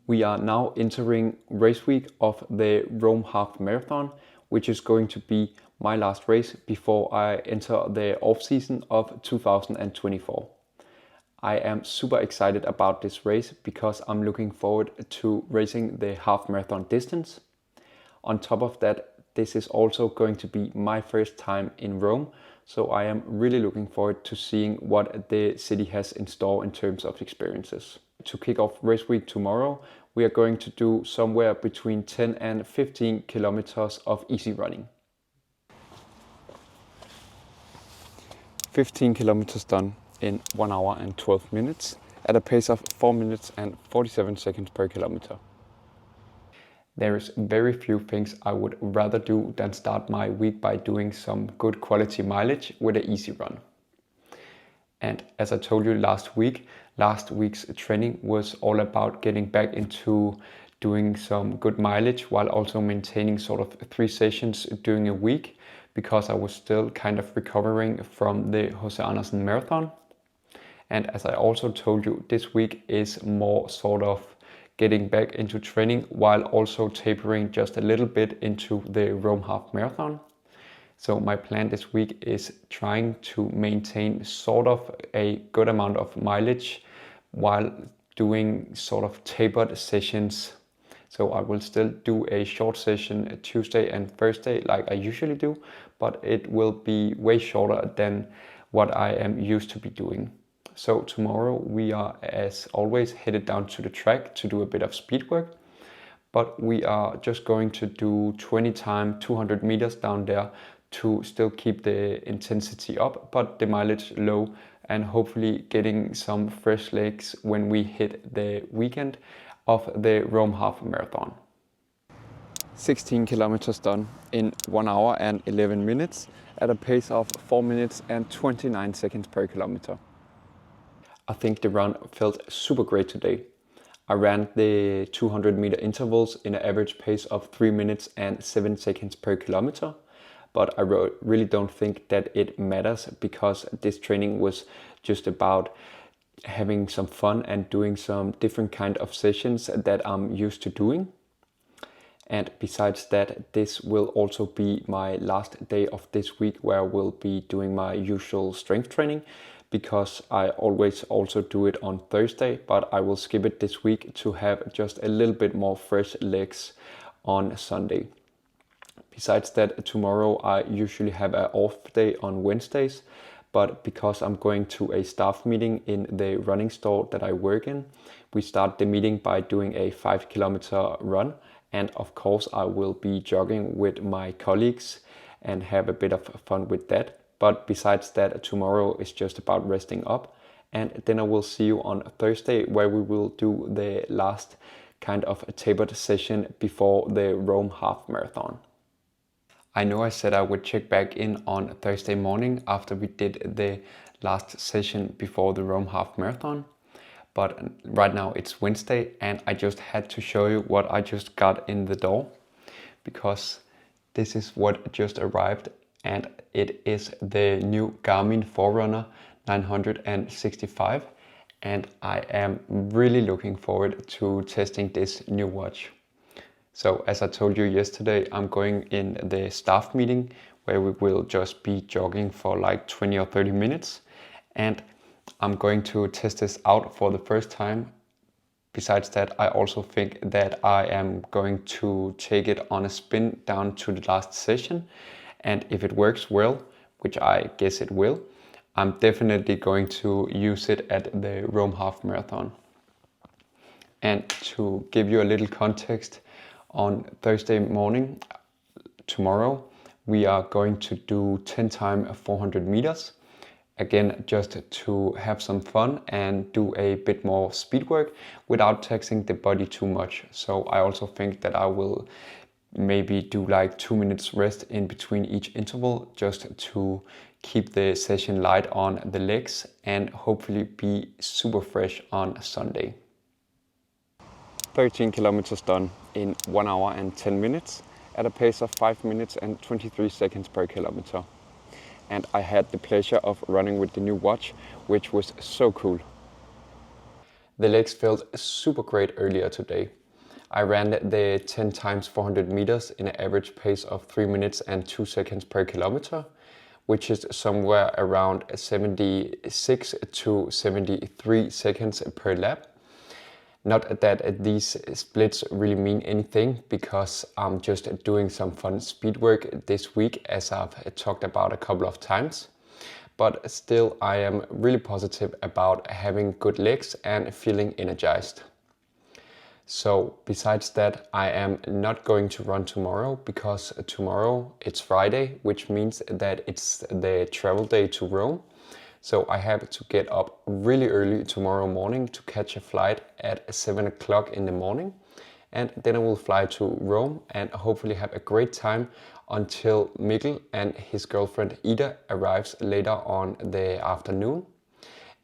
We are now entering race week of the Rome Half Marathon, which is going to be my last race before I enter the off-season of 2024. I am super excited about this race because I'm looking forward to racing the half marathon distance. On top of that, this is also going to be my first time in Rome, so I am really looking forward to seeing what the city has in store in terms of experiences. To kick off race week tomorrow, we are going to do somewhere between 10 and 15 kilometers of easy running. 15 kilometers done in 1 hour and 12 minutes at a pace of 4 minutes and 47 seconds per kilometer. There is very few things I would rather do than start my week by doing some good quality mileage with an easy run. And as I told you last week's training was all about getting back into doing some good mileage while also maintaining sort of 3 sessions during a week because I was still kind of recovering from the Jose Andersen Marathon. And as I also told you, this week is more sort of getting back into training while also tapering just a little bit into the Rome Half Marathon. So my plan this week is trying to maintain sort of a good amount of mileage while doing sort of tapered sessions. So I will still do a short session Tuesday and Thursday like I usually do, but it will be way shorter than what I am used to be doing. So tomorrow we are, as always, headed down to the track to do a bit of speed work, but we are just going to do 20 times 200 meters down there to still keep the intensity up, but the mileage low, and hopefully getting some fresh legs when we hit the weekend of the Rome Half Marathon. 16 kilometers done in 1 hour and 11 minutes at a pace of 4 minutes and 29 seconds per kilometer. I think the run felt super great today. I ran the 200 meter intervals in an average pace of 3 minutes and 7 seconds per kilometer, but I really don't think that it matters because this training was just about having some fun and doing some different kind of sessions that I'm used to doing. And besides that, this will also be my last day of this week where I will be doing my usual strength training, because I always also do it on Thursday, but I will skip it this week to have just a little bit more fresh legs on Sunday. Besides that, tomorrow I usually have an off day on Wednesdays, but because I'm going to a staff meeting in the running store that I work in, we start the meeting by doing a 5 kilometer run, and of course I will be jogging with my colleagues and have a bit of fun with that. But besides that, tomorrow is just about resting up, and then I will see you on Thursday where we will do the last kind of tapered session before the Rome Half Marathon. I know I said I would check back in on Thursday morning after we did the last session before the Rome Half Marathon, but right now it's Wednesday and I just had to show you what I just got in the door, because this is what just arrived. And it is the new Garmin Forerunner 965, and I am really looking forward to testing this new watch. So as I told you yesterday, I'm going in the staff meeting where we will just be jogging for like 20 or 30 minutes, and I'm going to test this out for the first time. Besides that, I also think that I am going to take it on a spin down to the last session. And if it works well, which I guess it will, I'm definitely going to use it at the Rome Half Marathon. And to give you a little context, on Thursday morning, tomorrow, we are going to do 10 times 400 meters. Again, just to have some fun and do a bit more speed work without taxing the body too much. So I also think that I will maybe do like 2 minutes rest in between each interval just to keep the session light on the legs and hopefully be super fresh on Sunday. 13 kilometers done in 1 hour and 10 minutes at a pace of 5 minutes and 23 seconds per kilometer. And I had the pleasure of running with the new watch, which was so cool. The legs felt super great earlier today. I ran the 10 times 400 meters in an average pace of 3 minutes and 2 seconds per kilometer, which is somewhere around 76 to 73 seconds per lap. Not that these splits really mean anything, because I'm just doing some fun speed work this week, as I've talked about a couple of times. But still, I am really positive about having good legs and feeling energized. So besides that, I am not going to run tomorrow, because tomorrow it's Friday, which means that it's the travel day to Rome. So I have to get up really early tomorrow morning to catch a flight at 7 o'clock in the morning. And then I will fly to Rome and hopefully have a great time until Mikkel and his girlfriend Ida arrives later on the afternoon.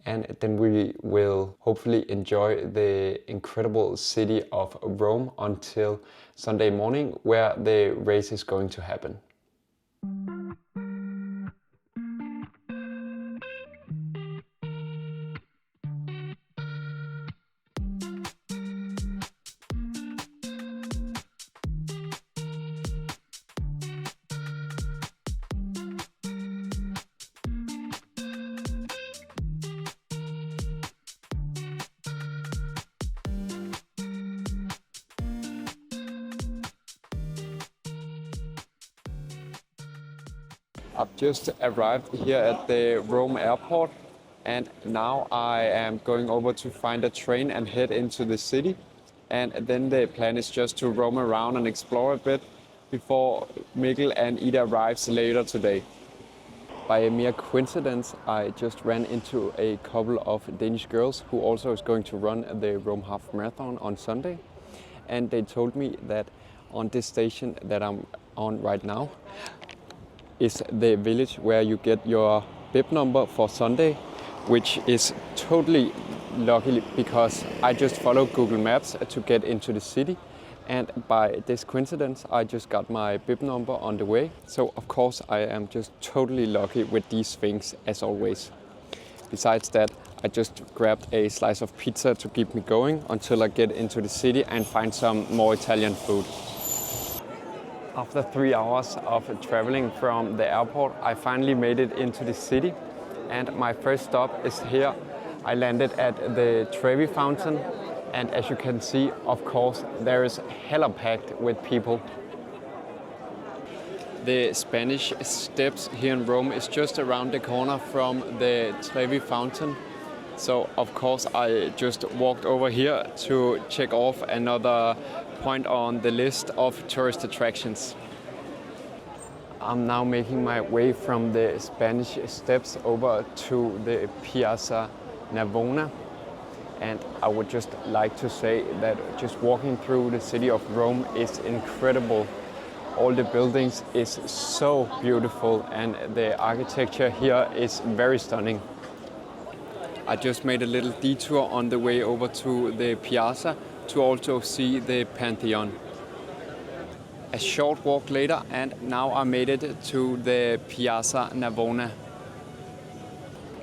And then we will hopefully enjoy the incredible city of Rome until Sunday morning, where the race is going to happen. I've just arrived here at the Rome airport, and now I am going over to find a train and head into the city. And then the plan is just to roam around and explore a bit before Mikkel and Ida arrives later today. By a mere coincidence, I just ran into a couple of Danish girls who also is going to run the Rome Half Marathon on Sunday. And they told me that on this station that I'm on right now is the village where you get your bib number for Sunday, which is totally lucky, because I just followed Google Maps to get into the city, and by this coincidence I just got my bib number on the way. So of course I am just totally lucky with these things, as always. Besides that, I just grabbed a slice of pizza to keep me going until I get into the city and find some more Italian food. After 3 hours of traveling from the airport, I finally made it into the city, and my first stop is here. I landed at the Trevi Fountain, and as you can see, of course, there is hella packed with people. The Spanish Steps here in Rome is just around the corner from the Trevi Fountain. So of course I just walked over here to check off another point on the list of tourist attractions. I'm now making my way from the Spanish Steps over to the Piazza Navona, and I would just like to say that just walking through the city of Rome is incredible. All the buildings is so beautiful, and the architecture here is very stunning. I just made a little detour on the way over to the Piazza to also see the Pantheon. A short walk later, and now I made it to the Piazza Navona.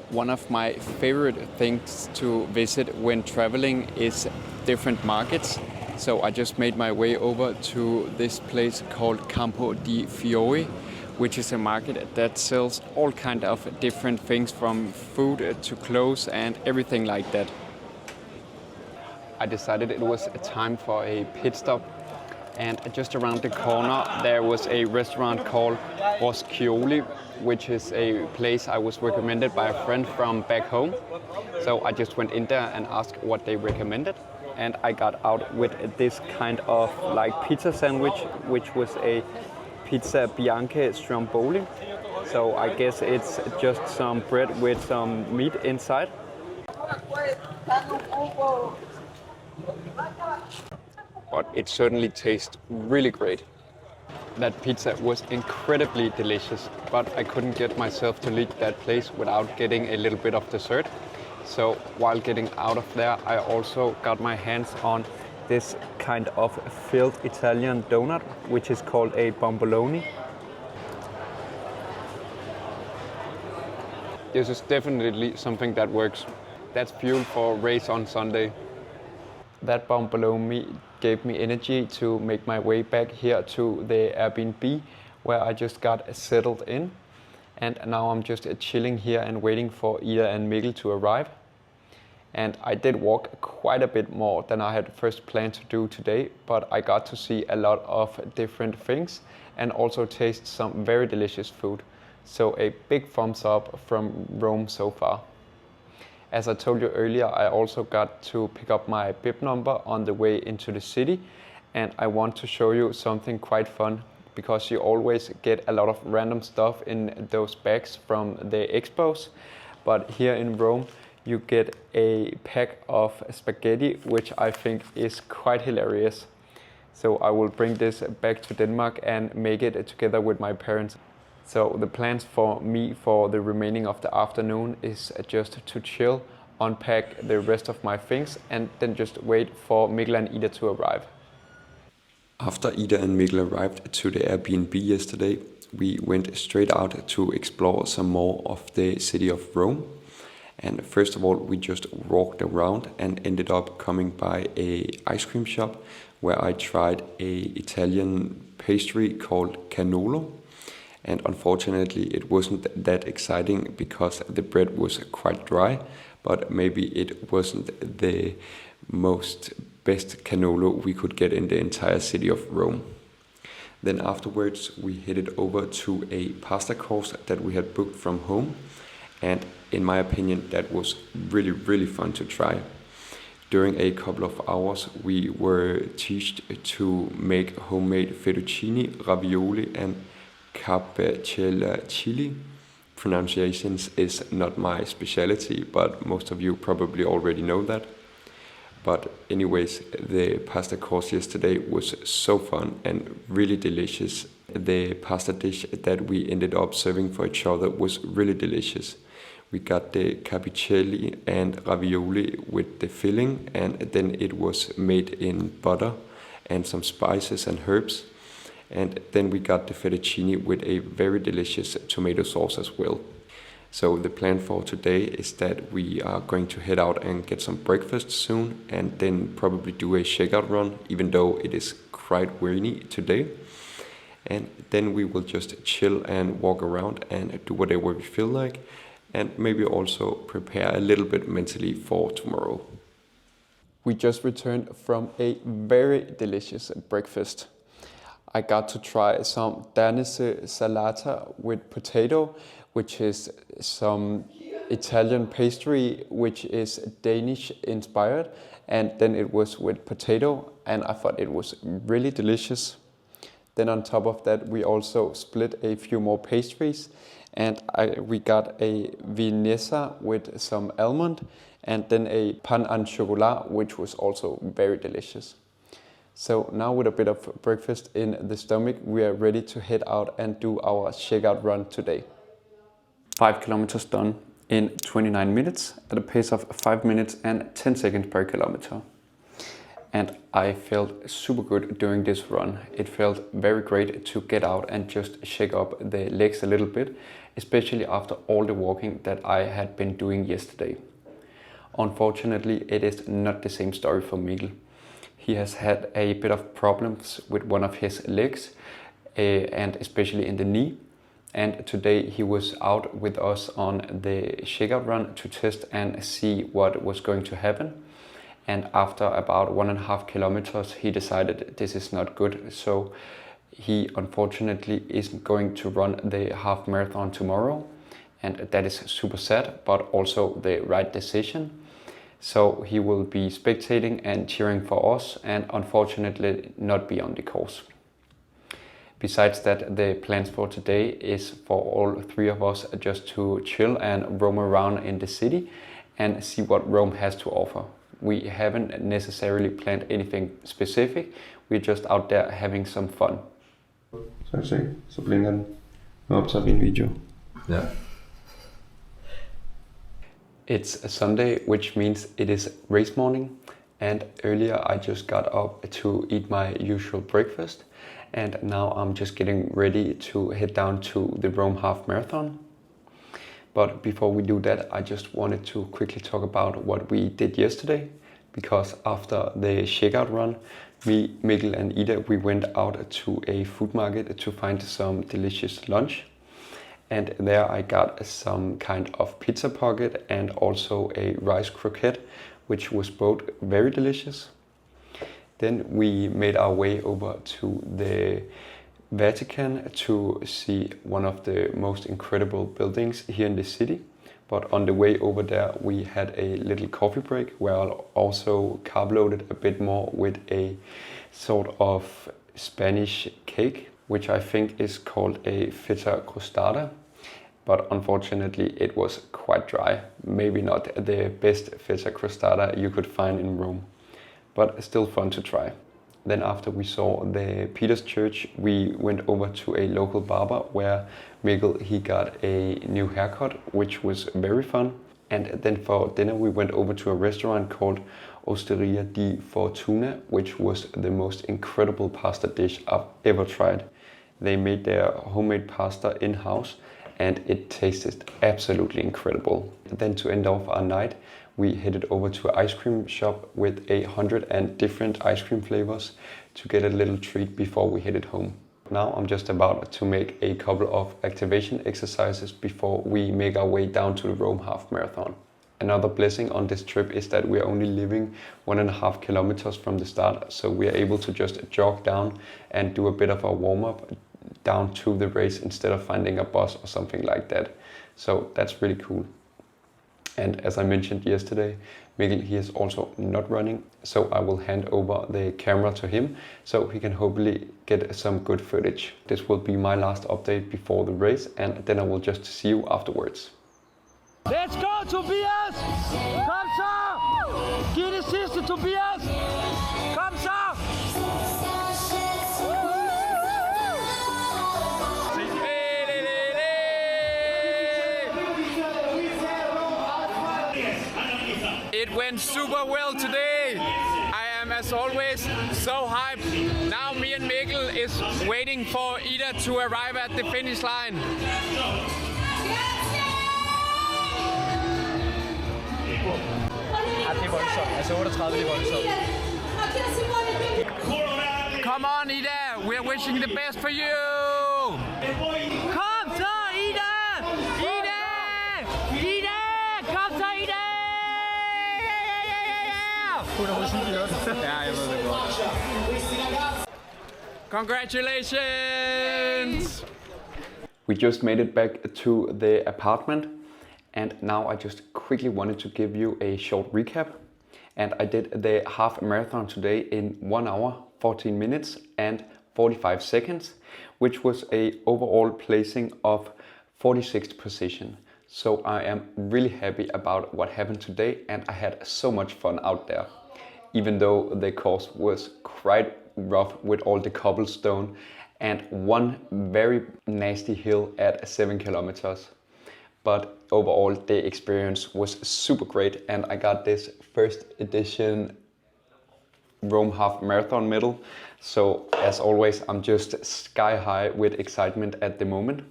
One of my favorite things to visit when traveling is different markets. So I just made my way over to this place called Campo di Fiori, which is a market that sells all kind of different things, from food to clothes and everything like that. I decided it was time for a pit stop, and just around the corner there was a restaurant called Boschioli, which is a place I was recommended by a friend from back home. So I just went in there and asked what they recommended, and I got out with this kind of like pizza sandwich, which was a pizza bianca stromboli. So I guess it's just some bread with some meat inside. But it certainly tastes really great. That pizza was incredibly delicious, but I couldn't get myself to leave that place without getting a little bit of dessert. So while getting out of there, I also got my hands on this kind of filled Italian donut, which is called a bombolone. This is definitely something that works. That's fuel for race on Sunday. That bump below me gave me energy to make my way back here to the Airbnb where I just got settled in. And now I'm just chilling here and waiting for Ida and Mikkel to arrive. And I did walk quite a bit more than I had first planned to do today, but I got to see a lot of different things and also taste some very delicious food. So a big thumbs up from Rome so far. As I told you earlier, I also got to pick up my bib number on the way into the city, and I want to show you something quite fun because you always get a lot of random stuff in those bags from the expos, but here in Rome you get a pack of spaghetti, which I think is quite hilarious. So I will bring this back to Denmark and make it together with my parents. So the plans for me for the remaining of the afternoon is just to chill, unpack the rest of my things, and then just wait for Mikkel and Ida to arrive. After Ida and Mikkel arrived to the Airbnb yesterday, we went straight out to explore some more of the city of Rome. And first of all, we just walked around and ended up coming by a ice cream shop where I tried a Italian pastry called cannolo. And unfortunately, it wasn't that exciting because the bread was quite dry, but maybe it wasn't the best cannolo we could get in the entire city of Rome. Then afterwards, we headed over to a pasta course that we had booked from home. And in my opinion, that was really fun to try. During a couple of hours, we were taught to make homemade fettuccine, ravioli, and carpaccio chili. Pronunciations is not my specialty, but most of you probably already know that. But anyways, the pasta course yesterday was so fun and really delicious. The pasta dish that we ended up serving for each other was really delicious. We got the capicelli and ravioli with the filling, and then it was made in butter and some spices and herbs. And then we got the fettuccine with a very delicious tomato sauce as well. So the plan for today is that we are going to head out and get some breakfast soon, and then probably do a shakeout run, even though it is quite rainy today. And then we will just chill and walk around and do whatever we feel like, and maybe also prepare a little bit mentally for tomorrow. We just returned from a very delicious breakfast. I got to try some Danish salata with potato, which is some Italian pastry, which is Danish inspired, and then it was with potato, and I thought it was really delicious. Then on top of that, we also split a few more pastries, and we got a vienesa with some almond, and then a pan au chocolat, which was also very delicious. So now with a bit of breakfast in the stomach, we are ready to head out and do our shakeout run today. 5 kilometers done in 29 minutes at a pace of 5 minutes and 10 seconds per kilometer. And I felt super good during this run. It felt very great to get out and just shake up the legs a little bit, especially after all the walking that I had been doing yesterday. Unfortunately, it is not the same story for Mikkel. He has had a bit of problems with one of his legs, and especially in the knee. And today he was out with us on the shakeout run to test and see what was going to happen. And after about 1.5 kilometers, he decided this is not good. So he unfortunately isn't going to run the half marathon tomorrow. And that is super sad, but also the right decision. So he will be spectating and cheering for us, and unfortunately not be on the course. Besides that, the plans for today is for all 3 of us just to chill and roam around in the city and see what Rome has to offer. We haven't necessarily planned anything specific, we're just out there having some fun. Så blinker den. Nu optager vi en video. Ja. It's a Sunday, which means it is race morning, and earlier I just got up to eat my usual breakfast, and now I'm just getting ready to head down to the Rome half marathon. But before we do that, I just wanted to quickly talk about what we did yesterday, because after the shakeout run, me, Mikkel and Ida, we went out to a food market to find some delicious lunch. And there I got some kind of pizza pocket and also a rice croquette, which was both very delicious. Then we made our way over to the Vatican to see one of the most incredible buildings here in the city. But on the way over there, we had a little coffee break where I also carb loaded a bit more with a sort of Spanish cake, which I think is called a feta crustada. But unfortunately, it was quite dry. Maybe not the best feta crustada you could find in Rome, but still fun to try. Then after we saw the Peter's Church, we went over to a local barber where Mikkel, he got a new haircut, which was very fun. And then for dinner, we went over to a restaurant called Osteria di Fortuna, which was the most incredible pasta dish I've ever tried. They made their homemade pasta in-house and it tasted absolutely incredible. Then to end off our night, we headed over to an ice cream shop with 100 different ice cream flavors to get a little treat before we headed home. Now I'm just about to make a couple of activation exercises before we make our way down to the Rome half marathon. Another blessing on this trip is that we are only living 1.5 kilometers from the start, so we are able to just jog down and do a bit of a warm-up down to the race instead of finding a bus or something like that. So that's really cool. And as I mentioned yesterday, Mikkel, he is also not running, so I will hand over the camera to him so he can hopefully get some good footage. This will be my last update before the race, and then I will just see you afterwards. Let's go, Tobias! Kom så! Giv det sidste, Tobias! Kom så! It went super well today. I am, as always, so hyped. Now me and Mikkel is waiting for Ida to arrive at the finish line. Det er voldsomt. Altså 38, det er voldsomt. Come on, Ida. We are wishing the best for you. Kom så, Ida! Ida! Ida! Kom så, Ida! Ja, jeg ved det godt. Congratulations! We just made it back to the apartment, and now I just quickly wanted to give you a short recap. And I did the half marathon today in 1 hour, 14 minutes and 45 seconds, which was a overall placing of 46th position. So I am really happy about what happened today, and I had so much fun out there. Even though the course was quite rough with all the cobblestone and one very nasty hill at 7 kilometers. But overall the experience was super great, and I got this first edition Rome half marathon medal. So as always, I'm just sky high with excitement at the moment.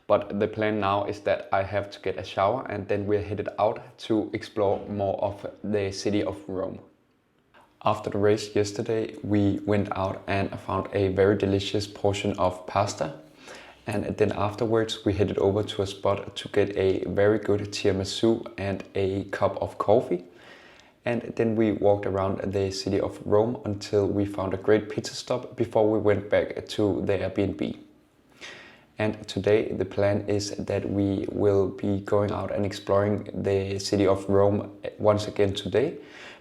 But the plan now is that I have to get a shower and then we're headed out to explore more of the city of Rome. After the race yesterday, we went out and found a very delicious portion of pasta. And then afterwards we headed over to a spot to get a very good tiramisu and a cup of coffee. And then we walked around the city of Rome until we found a great pizza stop before we went back to the Airbnb. And today the plan is that we will be going out and exploring the city of Rome once again today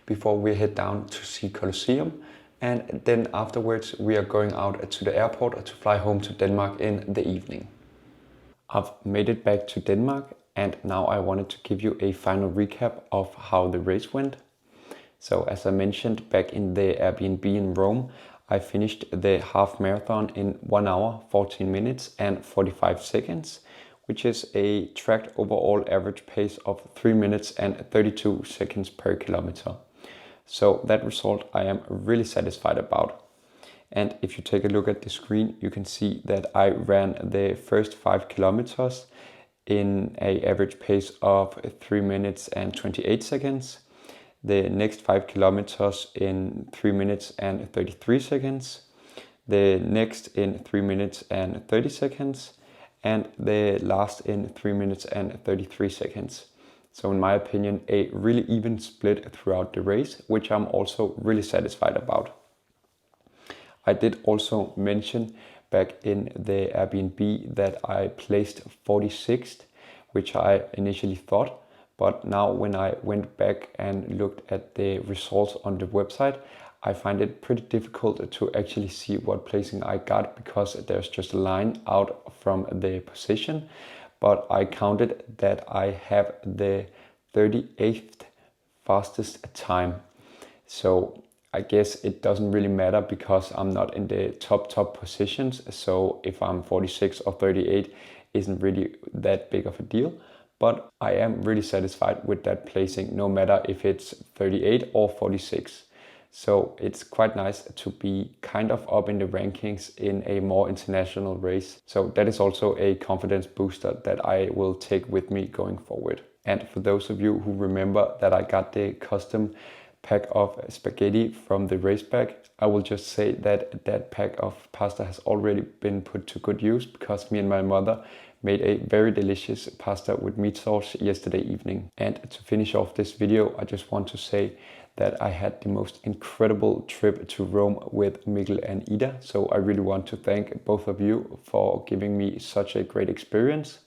before we head down to see Colosseum. And then afterwards we are going out to the airport to fly home to Denmark in the evening. I've made it back to Denmark, and now I wanted to give you a final recap of how the race went. So as I mentioned, back in the Airbnb in Rome, I finished the half marathon in 1 hour, 14 minutes and 45 seconds, which is a tracked overall average pace of 3 minutes and 32 seconds per kilometer. So that result I am really satisfied about. And if you take a look at the screen, you can see that I ran the first 5 kilometers in an average pace of 3 minutes and 28 seconds. The next 5 kilometers in 3 minutes and 33 seconds. The next in 3 minutes and 30 seconds. And the last in 3 minutes and 33 seconds. So in my opinion, a really even split throughout the race, which I'm also really satisfied about. I did also mention back in the Airbnb that I placed 46th, which I initially thought, but now when I went back and looked at the results on the website, I find it pretty difficult to actually see what placing I got because there's just a line out from the position. But I counted that I have the 38th fastest time. So I guess it doesn't really matter because I'm not in the top positions. So if I'm 46 or 38 isn't really that big of a deal. But I am really satisfied with that placing, no matter if it's 38 or 46. So it's quite nice to be kind of up in the rankings in a more international race. So that is also a confidence booster that I will take with me going forward. And for those of you who remember that I got the custom pack of spaghetti from the race bag, I will just say that that pack of pasta has already been put to good use because me and my mother made a very delicious pasta with meat sauce yesterday evening. And to finish off this video, I just want to say that I had the most incredible trip to Rome with Mikkel and Ida. So I really want to thank both of you for giving me such a great experience.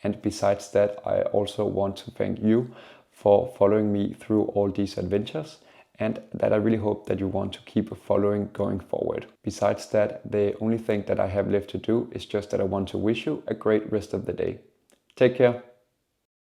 And besides that, I also want to thank you for following me through all these adventures, and that I really hope that you want to keep following going forward. Besides that, the only thing that I have left to do is just that I want to wish you a great rest of the day. Take care.